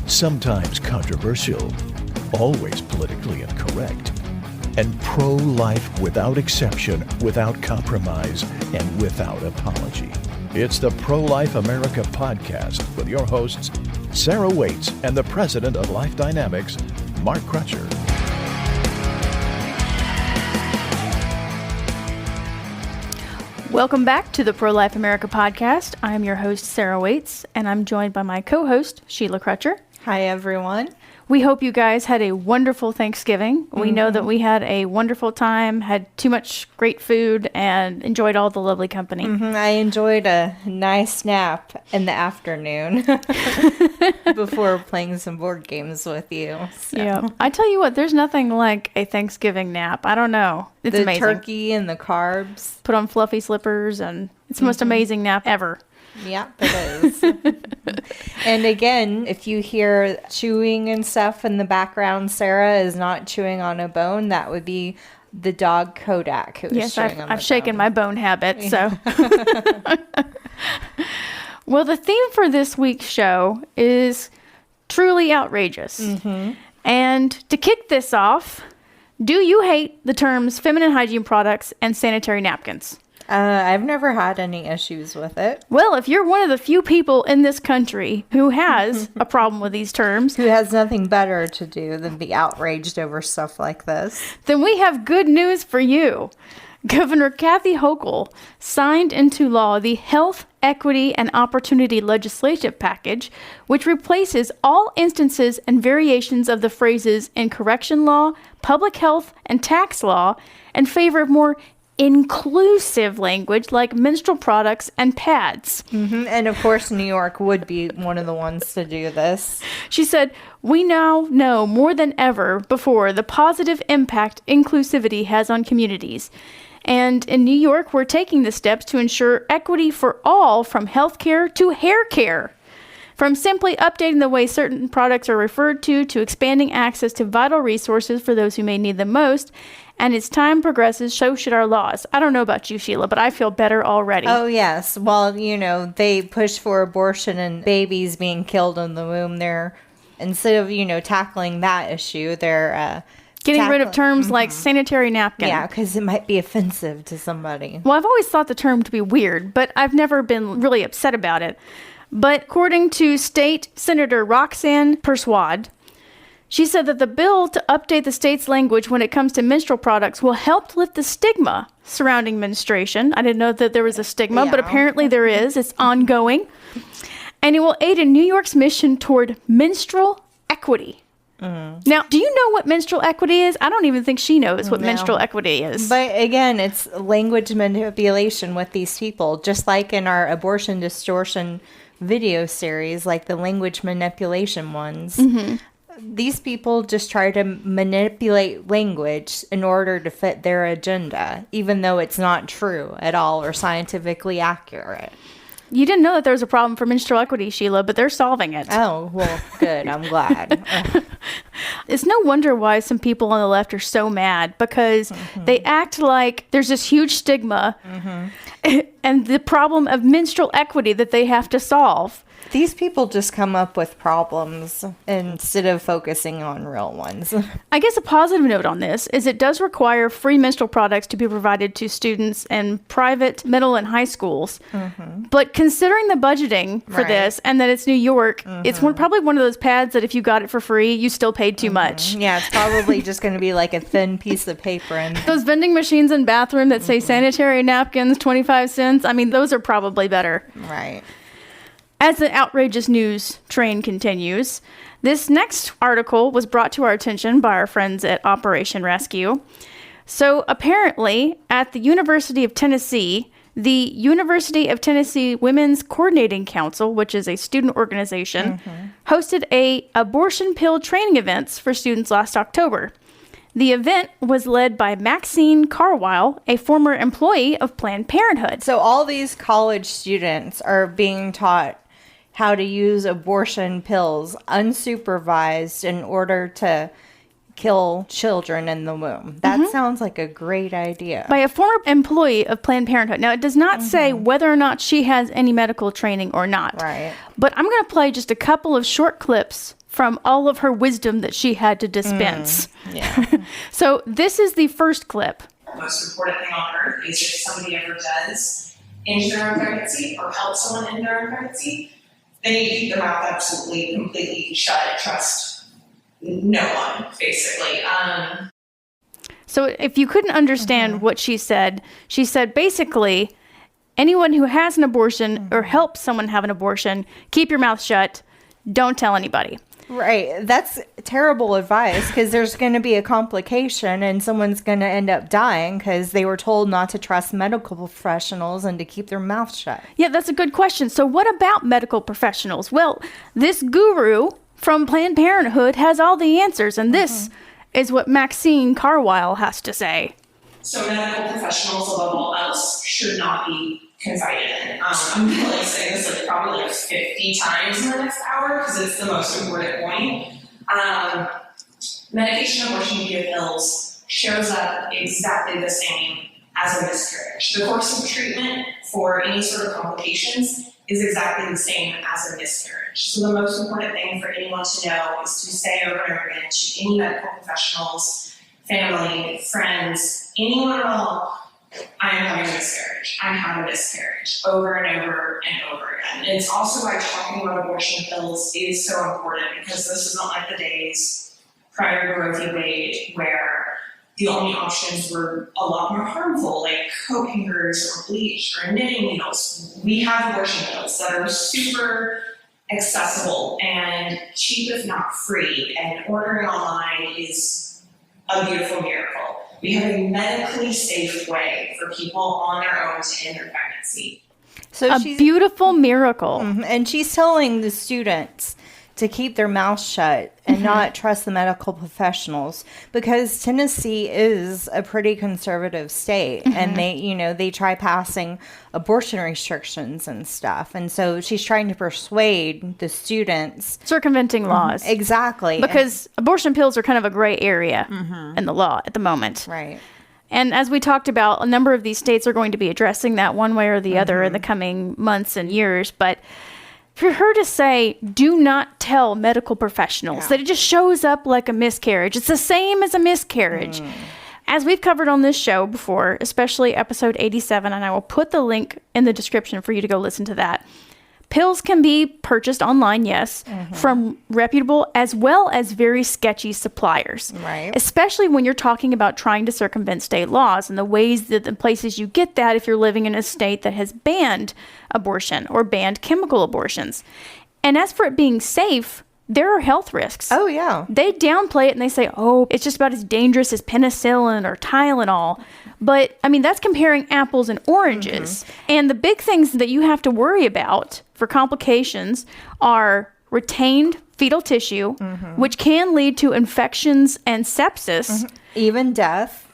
sometimes controversial, always politically incorrect, and pro-life without exception, without compromise, and without apology. It's the Pro-Life America podcast with your hosts, Sarah Waits and the president of Life Dynamics, Mark Crutcher. Welcome back to the Pro-Life America podcast. I'm your host, Sarah Waits, and I'm joined by my co-host, Sheila Crutcher. Hi, everyone. We hope you guys had a wonderful Thanksgiving. We know that we had a wonderful time, had too much great food, and enjoyed all the lovely company. I enjoyed a nice nap in the afternoon before playing some board games with you. So. Yeah. I tell you what, there's nothing like a Thanksgiving nap. I don't know. It's the amazing. Turkey and the carbs. Put on fluffy slippers, and it's the most amazing nap ever. Yeah, it is. And again, if you hear chewing and stuff in the background, Sarah is not chewing on a bone. That would be the dog Kodak who is chewing on the bone. I've shaken my bone habit, so. Well, the theme for this week's show is truly outrageous. And to kick this off, do you hate the terms feminine hygiene products and sanitary napkins? I've never had any issues with it. Well, if you're one of the few people in this country who has a problem with these terms, who has nothing better to do than be outraged over stuff like this, then we have good news for you. Governor Kathy Hochul signed into law the Health, Equity, and Opportunity Legislative Package, which replaces all instances and variations of the phrases in correction law, public health, and tax law in favor of more inclusive language like menstrual products and pads. And of course, New York would be one of the ones to do this. She said, "We now know more than ever before the positive impact inclusivity has on communities. And in New York, we're taking the steps to ensure equity for all, from healthcare to hair care. From simply updating the way certain products are referred to expanding access to vital resources for those who may need them most. And as time progresses, so should our laws." I don't know about you, Sheila, but I feel better already. Oh, yes. Well, they push for abortion and babies being killed in the womb. They're, instead of, tackling that issue, they're getting rid of terms like sanitary napkin. Yeah, because it might be offensive to somebody. Well, I've always thought the term to be weird, but I've never been really upset about it. But according to State Senator Roxanne Persaud, she said that the bill to update the state's language when it comes to menstrual products will help lift the stigma surrounding menstruation. I didn't know that there was a stigma, but apparently there is. It's ongoing. And it will aid in New York's mission toward menstrual equity. Now, do you know what menstrual equity is? I don't even think she knows what menstrual equity is. But again, it's language manipulation with these people, just like in our abortion distortion video series, like the language manipulation ones. These people just try to manipulate language in order to fit their agenda, even though it's not true at all or scientifically accurate. You didn't know that there was a problem for menstrual equity, Sheila, but they're solving it. Oh, well, good. I'm glad. It's no wonder why some people on the left are so mad, because they act like there's this huge stigma and the problem of menstrual equity that they have to solve. These people just come up with problems instead of focusing on real ones. I guess a positive note on this is it does require free menstrual products to be provided to students in private, middle, and high schools. But considering the budgeting for this and that it's New York, it's probably one of those pads that if you got it for free, you still paid too much. Yeah, it's probably just going to be like a thin piece of paper. And those vending machines in bathroom that say sanitary napkins, 25 cents, I mean, those are probably better. Right. As the outrageous news train continues, this next article was brought to our attention by our friends at Operation Rescue. So apparently, at the University of Tennessee, the University of Tennessee Women's Coordinating Council, which is a student organization, hosted a abortion pill training events for students last October. The event was led by Maxine Carwile, a former employee of Planned Parenthood. So all these college students are being taught how to use abortion pills unsupervised in order to kill children in the womb. That sounds like a great idea. By a former employee of Planned Parenthood. Now, it does not say whether or not she has any medical training or not. Right. But I'm going to play just a couple of short clips from all of her wisdom that she had to dispense. Yeah. So this is the first clip. The most important thing on earth is if somebody ever does end their own pregnancy or help someone end their own pregnancy, they need to keep their mouth absolutely, completely shut and trust no one, basically. So if you couldn't understand what she said basically, anyone who has an abortion or helps someone have an abortion, keep your mouth shut. Don't tell anybody. Right. That's terrible advice because there's going to be a complication and someone's going to end up dying because they were told not to trust medical professionals and to keep their mouth shut. Yeah, that's a good question. So what about medical professionals? Well, this guru from Planned Parenthood has all the answers, and this is what Maxine Carwile has to say. So medical professionals, above all else, should not be confided in. I'm going to say this probably 50 times in the next hour because it's the most important point. Medication abortion via pills shows up exactly the same as a miscarriage. The course of treatment for any sort of complications is exactly the same as a miscarriage. So the most important thing for anyone to know is to say over and over again to any medical professionals, family, friends, anyone at all, I am having a miscarriage. I have a miscarriage over and over and over again. And it's also why talking about abortion pills is so important because this is not like the days prior to Roe v. Wade where the only options were a lot more harmful, like coat hangers or bleach or knitting needles. We have abortion pills that are super accessible and cheap if not free, and ordering online is a beautiful miracle. We have a medically safe way for people on their own to end their pregnancy. So A beautiful miracle. And she's telling the students to keep their mouths shut and not trust the medical professionals because Tennessee is a pretty conservative state and they try passing abortion restrictions and stuff. And so she's trying to persuade the students. Circumventing laws. Exactly. Because abortion pills are kind of a gray area in the law at the moment. Right. And as we talked about, a number of these states are going to be addressing that one way or the other in the coming months and years. But for her to say, do not tell medical professionals that it just shows up like a miscarriage. It's the same as a miscarriage. As we've covered on this show before, especially episode 87, and I will put the link in the description for you to go listen to that. Pills can be purchased online, yes, from reputable as well as very sketchy suppliers. Right. Especially when you're talking about trying to circumvent state laws and the ways that the places you get that if you're living in a state that has banned abortion or banned chemical abortions. And as for it being safe, there are health risks. Oh, yeah. They downplay it and they say, oh, it's just about as dangerous as penicillin or Tylenol. But, I mean, that's comparing apples and oranges. And the big things that you have to worry about for complications are retained fetal tissue, which can lead to infections and sepsis. Even death,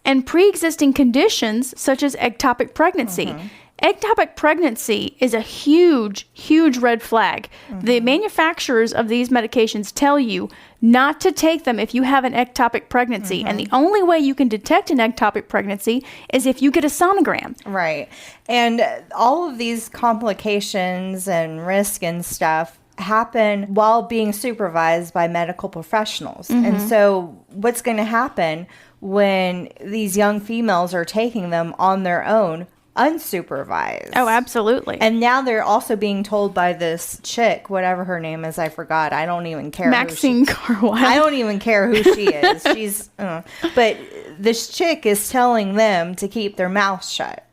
and pre-existing conditions such as ectopic pregnancy. Ectopic pregnancy is a huge, huge red flag. The manufacturers of these medications tell you not to take them if you have an ectopic pregnancy. And the only way you can detect an ectopic pregnancy is if you get a sonogram. right. And all of these complications and risk and stuff happen while being supervised by medical professionals. And so what's going to happen when these young females are taking them on their own unsupervised? Oh, absolutely. And now they're also being told by this chick, whatever her name is, I forgot. I don't even care. Maxine Carwile. I don't even care who she is. She's, but this chick is telling them to keep their mouths shut.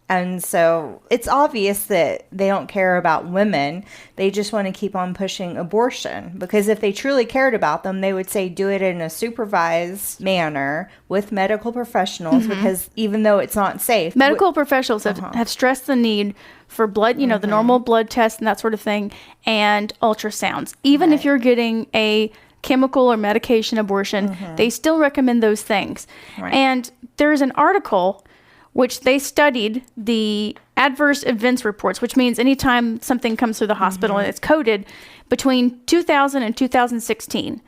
And so it's obvious that they don't care about women. They just want to keep on pushing abortion. Because if they truly cared about them, they would say do it in a supervised manner with medical professionals. Because even though it's not safe. Medical professionals have stressed the need for blood, the normal blood test and that sort of thing, and ultrasounds. Even if you're getting a chemical or medication abortion, they still recommend those things. And there's an article which they studied the adverse events reports, which means anytime something comes through the hospital and it's coded, between 2000 and 2016.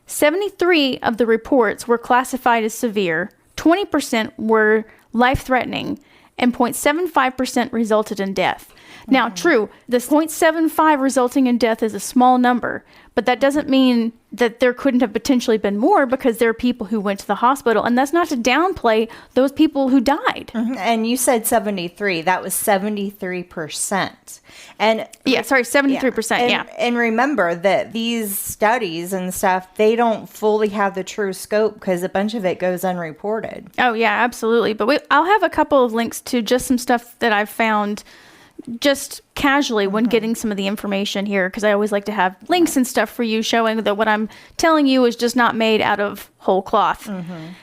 73 of the reports were classified as severe, 20% were life-threatening, and 0.75% resulted in death. Now, true, the 0.75 resulting in death is a small number, but that doesn't mean that there couldn't have potentially been more, because there are people who went to the hospital, and that's not to downplay those people who died. And you said 73. That was 73%. And 73%, yeah. And remember that these studies and stuff, they don't fully have the true scope because a bunch of it goes unreported. Oh, yeah, absolutely. But I'll have a couple of links to just some stuff that I've found just casually when getting some of the information here, because I always like to have links and stuff for you showing that what I'm telling you is just not made out of whole cloth.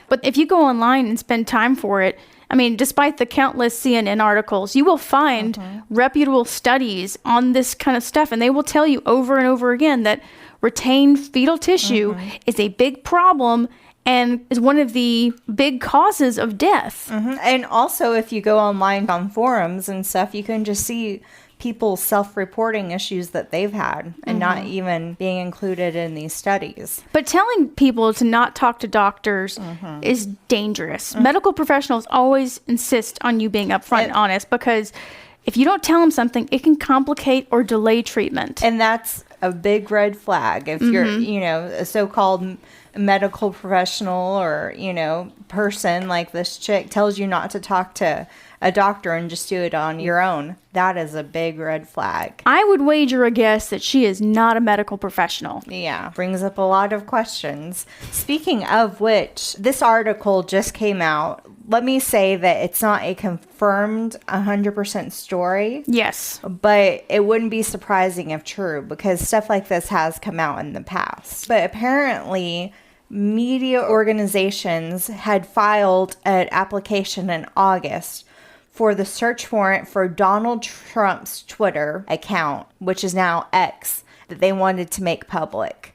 But if you go online and spend time for it, I mean, despite the countless CNN articles, you will find reputable studies on this kind of stuff, and they will tell you over and over again that retained fetal tissue is a big problem and is one of the big causes of death. And also, if you go online on forums and stuff, you can just see people self-reporting issues that they've had and not even being included in these studies. But telling people to not talk to doctors is dangerous. Medical professionals always insist on you being upfront and honest, because if you don't tell them something, it can complicate or delay treatment. And that's a big red flag. If you're, a so-called medical professional or, person like this chick tells you not to talk to a doctor and just do it on your own, that is a big red flag. I would wager a guess that she is not a medical professional. Yeah, brings up a lot of questions. Speaking of which, this article just came out. Let me say that it's not a confirmed 100% story. Yes. But it wouldn't be surprising if true, because stuff like this has come out in the past. But apparently, media organizations had filed an application in August for the search warrant for Donald Trump's Twitter account, which is now X, that they wanted to make public.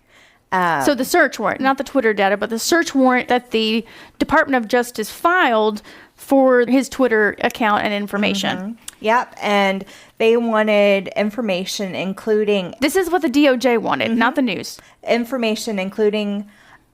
So the search warrant, not the Twitter data, but the search warrant that the Department of Justice filed for his Twitter account and information. Yep, and they wanted information including... This is what the DOJ wanted, not the news. Information including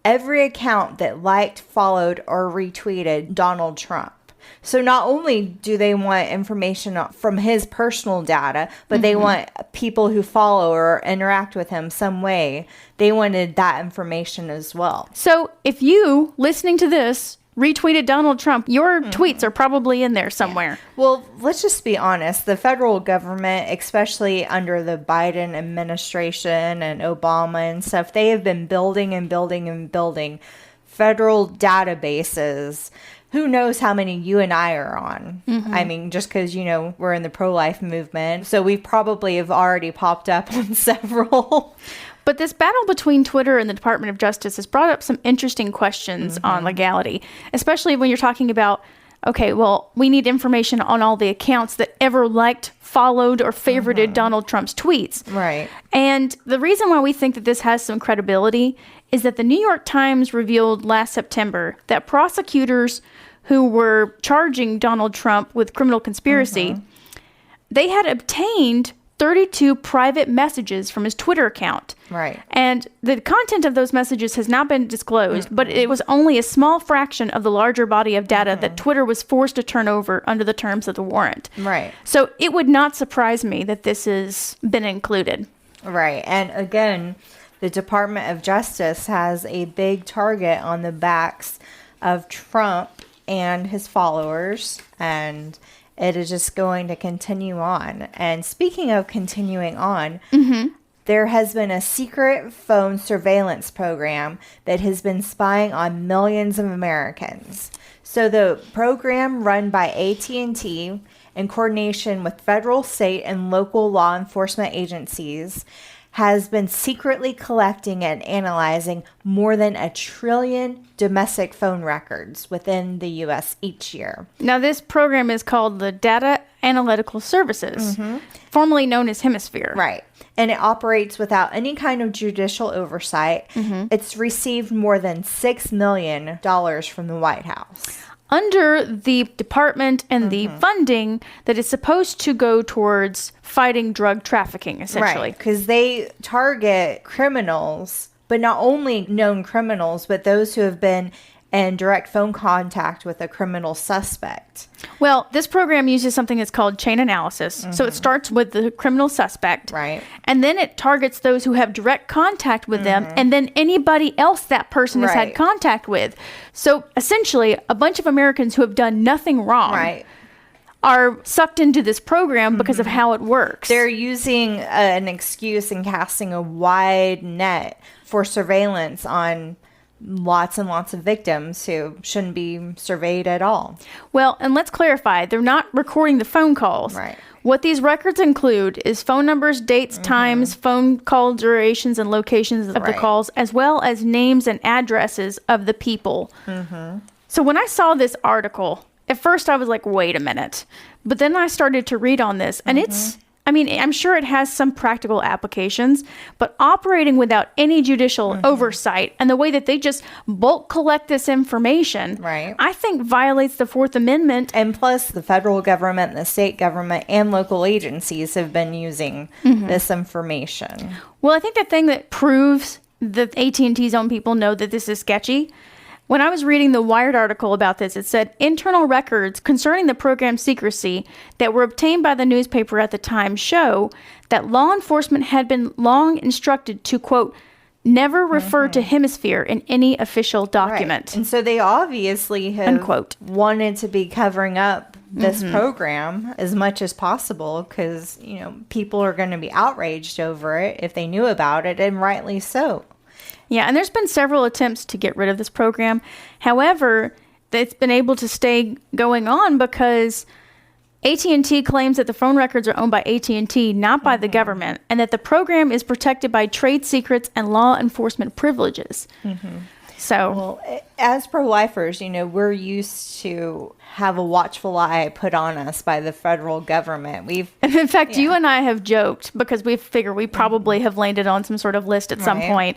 every account that liked, followed, or retweeted Donald Trump. So not only do they want information from his personal data, but they want people who follow or interact with him some way. They wanted that information as well. So if you, listening to this, retweeted Donald Trump, your tweets are probably in there somewhere. Well, let's just be honest. The federal government, especially under the Biden administration and Obama and stuff, they have been building and building and building federal databases. Who knows how many you and I are on? I mean, just because, we're in the pro-life movement. So we probably have already popped up on several. But this battle between Twitter and the Department of Justice has brought up some interesting questions on legality, especially when you're talking about, okay, well, we need information on all the accounts that ever liked, followed, or favorited Donald Trump's tweets. Right. And the reason why we think that this has some credibility is that the New York Times revealed last September that prosecutors who were charging Donald Trump with criminal conspiracy, they had obtained 32 private messages from his Twitter account. Right. And the content of those messages has not been disclosed, but it was only a small fraction of the larger body of data that Twitter was forced to turn over under the terms of the warrant. Right. So it would not surprise me that this has been included. Right. And again, the Department of Justice has a big target on the backs of Trump and his followers, and it is just going to continue on. And speaking of continuing on, there has been a secret phone surveillance program that has been spying on millions of Americans. So the program, run by AT&T in coordination with federal, state, and local law enforcement agencies, has been secretly collecting and analyzing more than 1 trillion domestic phone records within the U.S. each year. Now, this program is called the Data Analytical Services, formerly known as Hemisphere. Right. And it operates without any kind of judicial oversight. It's received more than $6 million from the White House. Under the department and the funding that is supposed to go towards fighting drug trafficking, essentially. Right, because they target criminals, but not only known criminals, but those who have been and direct phone contact with a criminal suspect. Well, this program uses something that's called chain analysis. So it starts with the criminal suspect. Right. And then it targets those who have direct contact with them, and then anybody else that person has had Right. contact with. So essentially, a bunch of Americans who have done nothing wrong Right. are sucked into this program because of how it works. They're using an excuse and casting a wide net for surveillance on lots and lots of victims who shouldn't be surveyed at all. Well, and let's clarify, they're not recording the phone calls. Right. What these records include is phone numbers, dates, times, phone call durations, and locations of the Right. calls, as well as names and addresses of the people. So when I saw this article, at first I was like, wait a minute. But then I started to read on this, and I'm sure it has some practical applications, but operating without any judicial oversight and the way that they just bulk collect this information, Right. I think violates the Fourth Amendment. And plus, the federal government, the state government, and local agencies have been using this information. Well, I think the thing that proves that AT&T's own people know that this is sketchy, when I was reading the Wired article about this, it said internal records concerning the program's secrecy that were obtained by the newspaper at the time show that law enforcement had been long instructed to, quote, never refer to hemisphere in any official document. Right. And so they obviously have Unquote. wanted to be covering up this program as much as possible because, people are going to be outraged over it if they knew about it, and rightly so. Yeah, and there's been several attempts to get rid of this program. However, it's been able to stay going on because AT&T claims that the phone records are owned by AT&T, not by the government, and that the program is protected by trade secrets and law enforcement privileges. So, Well, as pro-lifers, we're used to have a watchful eye put on us by the federal government. and in fact, you and I have joked because we figure we probably have landed on some sort of list at some Right. point.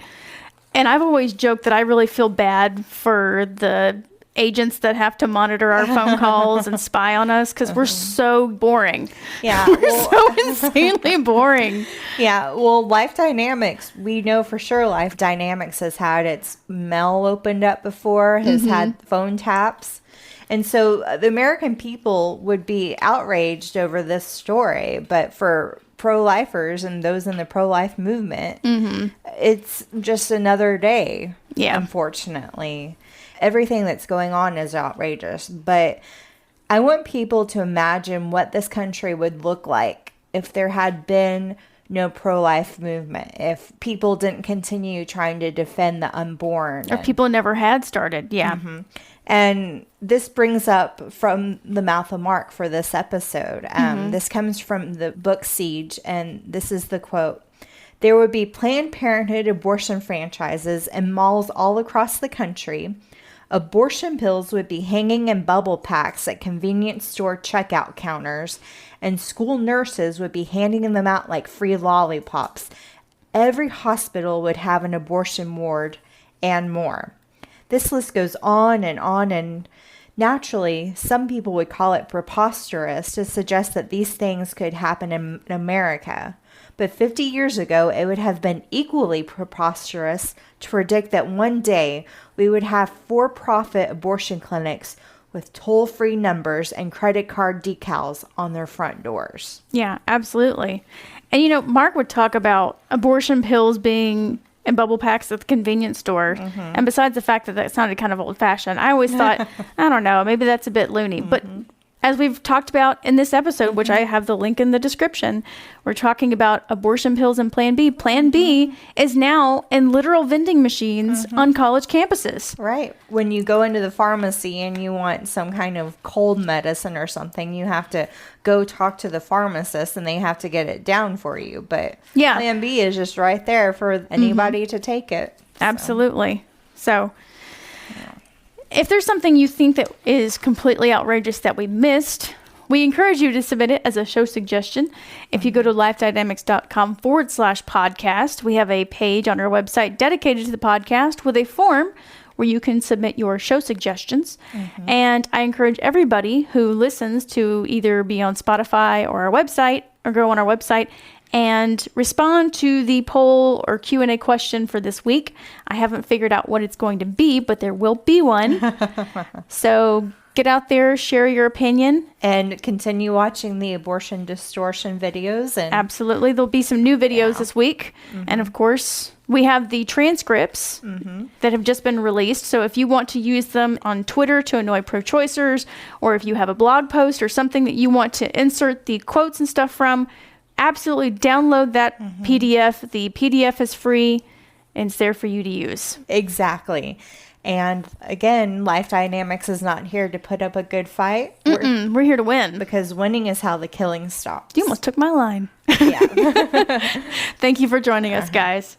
And I've always joked that I really feel bad for the agents that have to monitor our phone calls and spy on us because we're so boring. Yeah, We're so insanely boring. Yeah, well, Life Dynamics, we know for sure Life Dynamics has had its mail opened up before, has had phone taps. And so the American people would be outraged over this story, but for pro-lifers and those in the pro-life movement, it's just another day, unfortunately. Everything that's going on is outrageous, but I want people to imagine what this country would look like if there had been no pro-life movement, if people didn't continue trying to defend the unborn. Or people never had started. Yeah. And this brings up from the mouth of Mark for this episode. This comes from the book Siege, and this is the quote. There would be Planned Parenthood abortion franchises in malls all across the country. Abortion pills would be hanging in bubble packs at convenience store checkout counters, and school nurses would be handing them out like free lollipops. Every hospital would have an abortion ward, and more. This list goes on, and naturally, some people would call it preposterous to suggest that these things could happen in America. But 50 years ago, it would have been equally preposterous to predict that one day we would have for-profit abortion clinics with toll-free numbers and credit card decals on their front doors. Yeah, absolutely. And, Mark would talk about abortion pills being in bubble packs at the convenience store. And besides the fact that that sounded kind of old-fashioned, I always thought, I don't know, maybe that's a bit loony. But as we've talked about in this episode, which I have the link in the description, we're talking about abortion pills and Plan B. Plan B is now in literal vending machines on college campuses. Right. When you go into the pharmacy and you want some kind of cold medicine or something, you have to go talk to the pharmacist and they have to get it down for you. But Plan B is just right there for anybody to take it. Absolutely. So if there's something you think that is completely outrageous that we missed, we encourage you to submit it as a show suggestion. If you go to lifedynamics.com/podcast, we have a page on our website dedicated to the podcast with a form where you can submit your show suggestions. And I encourage everybody who listens to either be on Spotify or our website or go on our website and respond to the poll or Q&A question for this week. I haven't figured out what it's going to be, but there will be one. So get out there, share your opinion. And continue watching the abortion distortion videos. And Absolutely. There'll be some new videos this week. And of course, we have the transcripts that have just been released. So if you want to use them on Twitter to annoy pro-choicers, or if you have a blog post or something that you want to insert the quotes and stuff from, absolutely download that PDF. The PDF is free and it's there for you to use. Exactly. And again, Life Dynamics is not here to put up a good fight. We're here to win. Because winning is how the killing stops. You almost took my line. Yeah. Thank you for joining us, guys.